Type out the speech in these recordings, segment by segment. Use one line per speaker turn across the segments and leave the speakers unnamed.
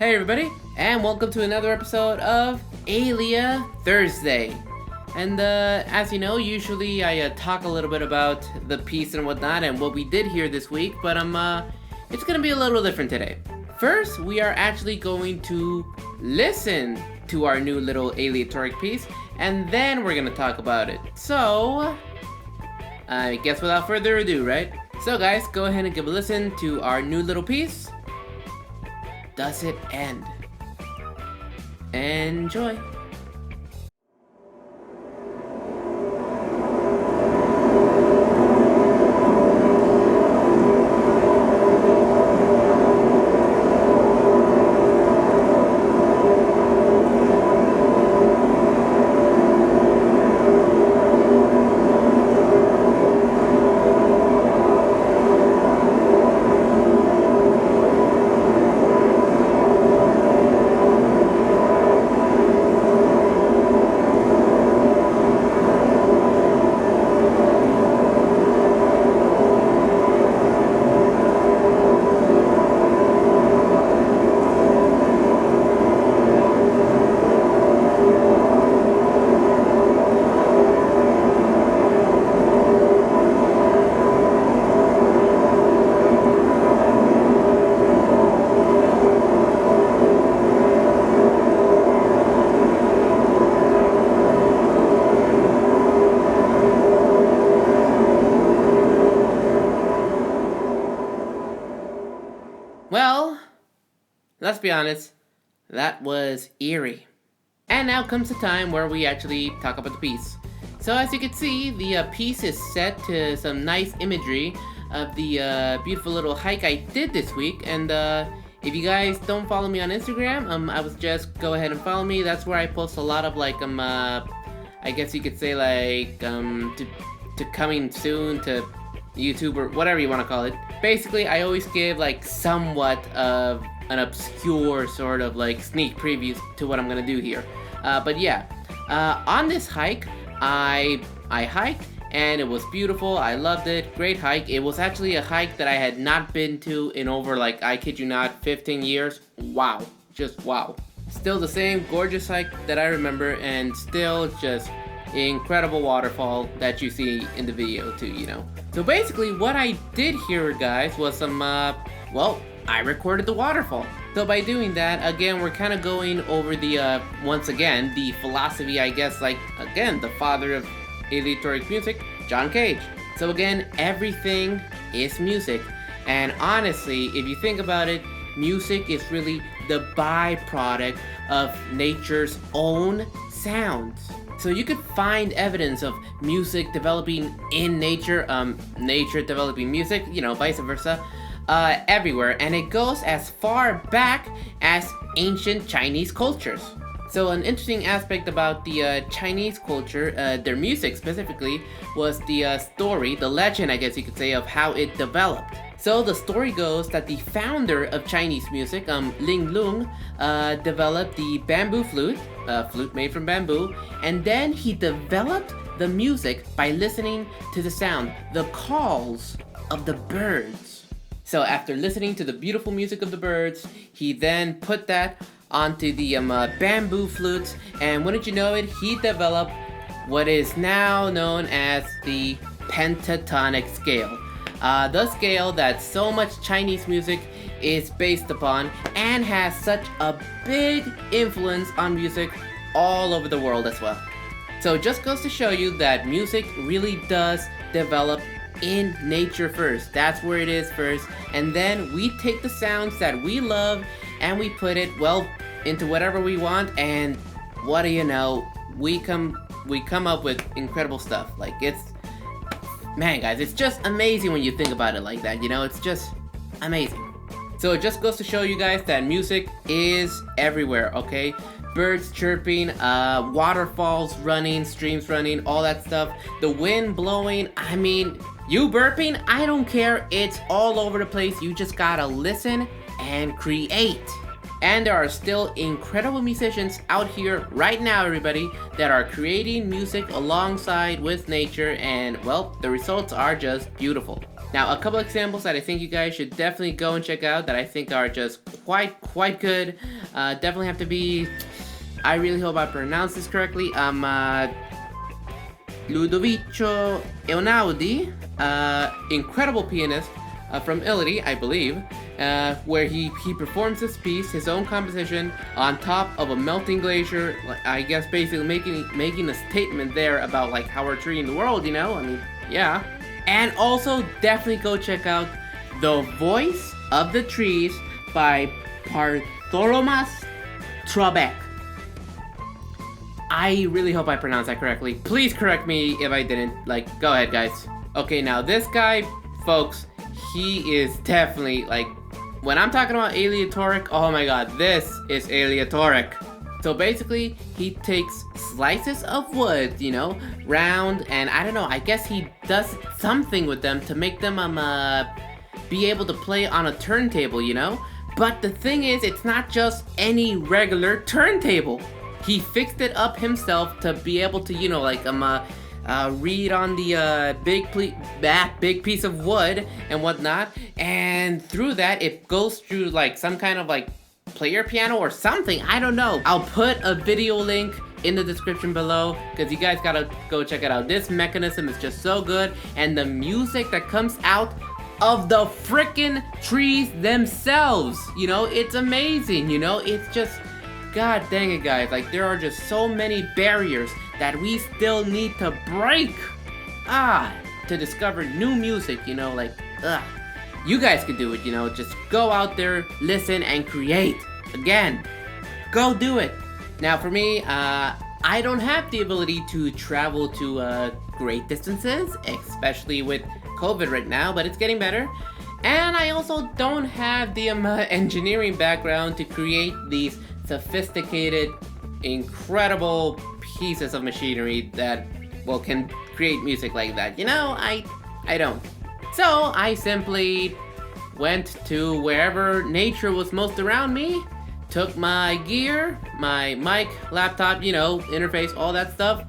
Hey everybody, and welcome to another episode of AleaThursday. And as you know, usually I talk a little bit about the piece and whatnot and what we did here this week, but it's gonna be a little different today. First, we are actually going to listen to our new little aleatoric piece, and then we're gonna talk about it. So, I guess without further ado, right? So guys, go ahead and give a listen to our new little piece. Does it end? Enjoy. Well, let's be honest, that was eerie. And now comes the time where we actually talk about the piece. So as you can see, the piece is set to some nice imagery of the beautiful little hike I did this week. And if you guys don't follow me on Instagram, I was just go ahead and follow me. That's where I post a lot of like I guess you could say like to coming soon to YouTube or whatever you want to call it. Basically, I always give like somewhat of an obscure sort of like sneak previews to what I'm gonna do here. But yeah, on this hike, I hiked and it was beautiful. I loved it. Great hike. It was actually a hike that I had not been to in over like, I kid you not, 15 years. Wow. Just wow. Still the same gorgeous hike that I remember, and still just incredible waterfall that you see in the video too, you know. So basically what I did here, guys, was some, well, I recorded the waterfall. So by doing that, again, we're kind of going over the, once again, the philosophy, I guess, like, again, the father of aleatoric music, John Cage. So again, everything is music. And honestly, if you think about it, music is really the byproduct of nature's own sounds. So you could find evidence of music developing in nature, nature developing music, you know, vice versa, everywhere. And it goes as far back as ancient Chinese cultures. So an interesting aspect about the Chinese culture, their music specifically, was the story, the legend, I guess you could say, of how it developed. So the story goes that the founder of Chinese music, Ling Lung, developed the bamboo flute, flute made from bamboo, and then he developed the music by listening to the sound, the calls of the birds. So after listening to the beautiful music of the birds, he then put that onto the bamboo flutes, and wouldn't you know it, he developed what is now known as the pentatonic scale. The scale that so much Chinese music is based upon and has such a big influence on music all over the world as well. So it just goes to show you that music really does develop in nature first. That's where it is first. And then we take the sounds that we love and we put it, well, into whatever we want, and what do you know, we come up with incredible stuff. Like, it's, man guys, it's just amazing when you think about it like that, you know, it's just amazing. So it just goes to show you guys that music is everywhere, okay? Birds chirping, waterfalls running, streams running, all that stuff. The wind blowing, I mean, you burping, I don't care, it's all over the place. You just gotta listen and create. And there are still incredible musicians out here right now, everybody, that are creating music alongside with nature, and well, the results are just beautiful. Now, a couple examples that I think you guys should definitely go and check out that I think are just quite good. Definitely have to be, I really hope I pronounce this correctly, Ludovico Einaudi, incredible pianist from Italy, I believe, where he performs this piece, his own composition, on top of a melting glacier. I guess basically making a statement there about like how we're treating the world, you know? I mean, yeah. And also definitely go check out The Voice of the Trees by Bartholomas Trobeck. I really hope I pronounced that correctly. Please correct me if I didn't. Like, go ahead, guys. Okay, now this guy, folks, he is definitely, like, when I'm talking about aleatoric, oh my god, this is aleatoric. So basically, he takes slices of wood, you know, round, and I don't know, I guess he does something with them to make them, be able to play on a turntable, you know? But the thing is, it's not just any regular turntable. He fixed it up himself to be able to, you know, like, read on the big piece of wood and whatnot, and through that, it goes through, like, some kind of, like, player piano or something, I don't know. I'll put a video link in the description below, because you guys gotta go check it out. This mechanism is just so good, and the music that comes out of the frickin' trees themselves, you know, it's amazing, you know, it's just, god dang it, guys, like, there are just so many barriers that we still need to break, to discover new music, you know, like, You guys can do it, you know, just go out there, listen, and create. Again, go do it. Now for me, I don't have the ability to travel to great distances, especially with COVID right now, but it's getting better. And I also don't have the engineering background to create these sophisticated, incredible pieces of machinery that, well, can create music like that. You know, I don't. So I simply went to wherever nature was most around me, took my gear, my mic, laptop, you know, interface, all that stuff,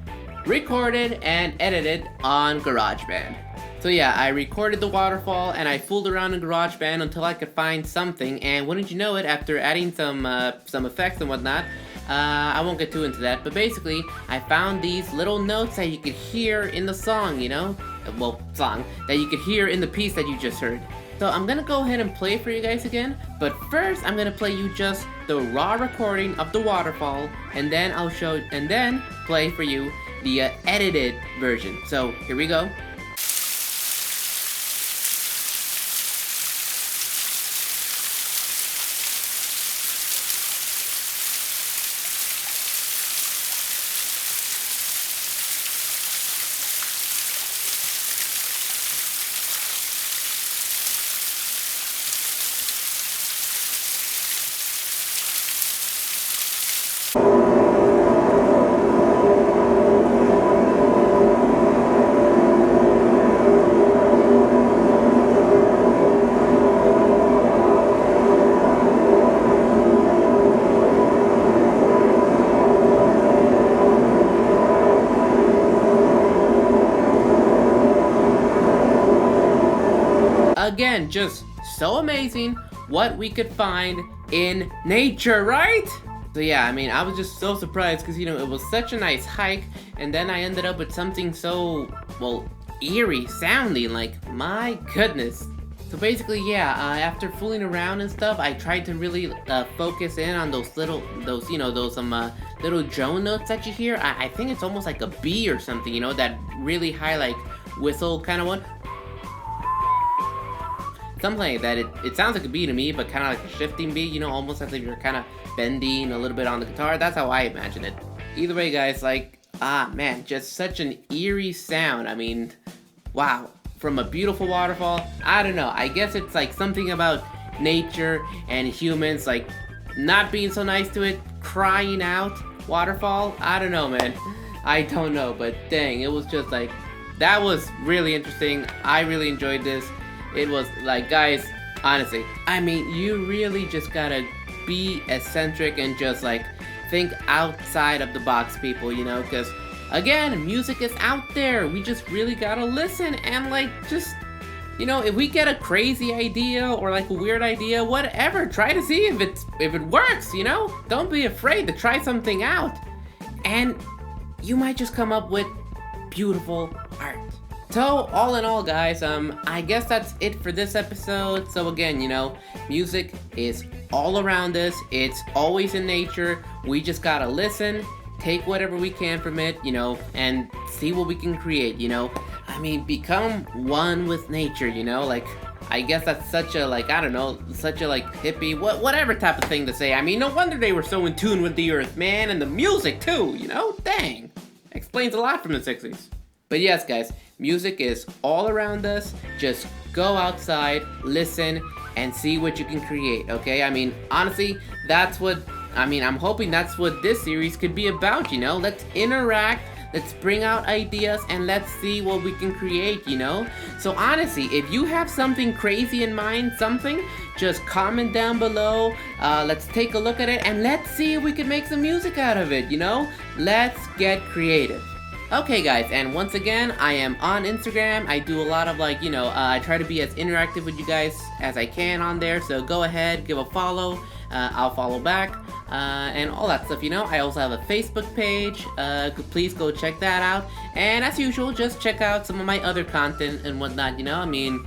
recorded and edited on GarageBand. So yeah, I recorded the waterfall and I fooled around in GarageBand until I could find something, and wouldn't you know it, after adding some effects and whatnot, I won't get too into that, but basically, I found these little notes that you could hear in the song, you know? Well, song, that you could hear in the piece that you just heard. So I'm gonna go ahead and play for you guys again, but first I'm gonna play you just the raw recording of the waterfall, and then play for you the edited version. So here we go. Again, just so amazing what we could find in nature, right? So yeah, I mean, I was just so surprised because, you know, it was such a nice hike, and then I ended up with something so, well, eerie sounding, like, my goodness. So basically, yeah, after fooling around and stuff, I tried to really focus in on those little drone notes that you hear. I think it's almost like a bee or something, you know, that really high, like, whistle kind of one. Something like that. It sounds like a bee to me, but kind of like a shifting bee, you know, almost as if you're kind of bending a little bit on the guitar. That's how I imagine it. Either way, guys, like, man, just such an eerie sound. I mean, wow. From a beautiful waterfall, I don't know. I guess it's like something about nature and humans, like, not being so nice to it, crying out, waterfall. I don't know, man. I don't know, but dang, it was just like, that was really interesting. I really enjoyed this. It was like, guys, honestly, I mean, you really just gotta be eccentric and just like think outside of the box, people, you know, because again, music is out there. We just really gotta listen and like just You know, if we get a crazy idea or like a weird idea, whatever, try to see if it works, you know? Don't be afraid to try something out. And you might just come up with beautiful art. So, all in all, guys, I guess that's it for this episode. So again, you know, music is all around us. It's always in nature. We just gotta listen, take whatever we can from it, you know, and see what we can create, you know? I mean, become one with nature, you know? Like, I guess that's such a, like, I don't know, such a, like, hippie, whatever type of thing to say. I mean, no wonder they were so in tune with the earth, man, and the music, too, you know? Dang. Explains a lot from the 60s. But yes, guys, music is all around us. Just go outside, listen, and see what you can create, okay? I mean, honestly, I'm hoping that's what this series could be about, you know? Let's interact, let's bring out ideas, and let's see what we can create, you know? So honestly, if you have something crazy in mind, just comment down below. Let's take a look at it, and let's see if we can make some music out of it, you know? Let's get creative. Okay guys, and once again, I am on Instagram. I do a lot of like, you know, I try to be as interactive with you guys as I can on there, so go ahead, give a follow, I'll follow back, and all that stuff, you know. I also have a Facebook page, please go check that out, and as usual, just check out some of my other content and whatnot, you know, I mean,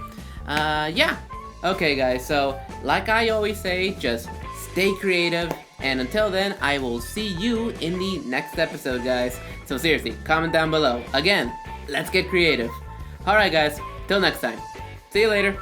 yeah. Okay guys, so, like I always say, just stay creative, and until then, I will see you in the next episode, guys. So seriously, comment down below. Again, let's get creative. Alright guys, till next time. See you later.